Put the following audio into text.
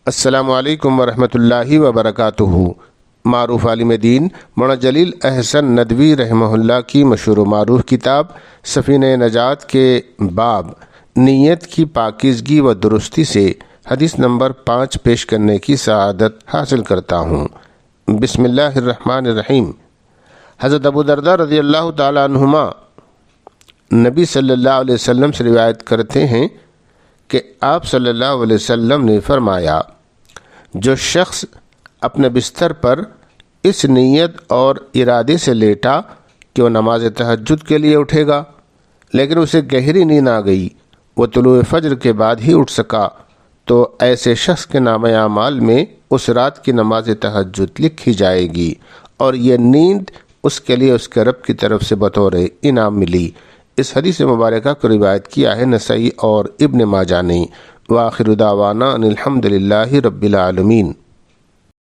السلام علیکم ورحمۃ اللہ وبرکاتہ۔ معروف عالم دین مولانا جلیل احسن ندوی رحمہ اللہ کی مشہور و معروف کتاب سفینہ نجات کے باب نیت کی پاکیزگی و درستی سے حدیث نمبر 5 پیش کرنے کی سعادت حاصل کرتا ہوں۔ بسم اللہ الرحمن الرحیم۔ حضرت ابو درداء رضی اللہ تعالی عنہما نبی صلی اللہ علیہ وسلم سے روایت کرتے ہیں کہ آپ صلی اللہ علیہ وسلم نے فرمایا، جو شخص اپنے بستر پر اس نیت اور ارادے سے لیٹا کہ وہ نماز تہجد کے لیے اٹھے گا لیکن اسے گہری نیند آ گئی، وہ طلوع فجر کے بعد ہی اٹھ سکا، تو ایسے شخص کے نامہ اعمال میں اس رات کی نماز تہجد لکھی جائے گی اور یہ نیند اس کے لیے اس کے رب کی طرف سے بطور انعام ملی۔ اس حدیث مبارکہ کو روایت کیا ہے نسائی اور ابن ماجہ نے۔ وآخر دعوانا ان الحمد للہ رب العالمین۔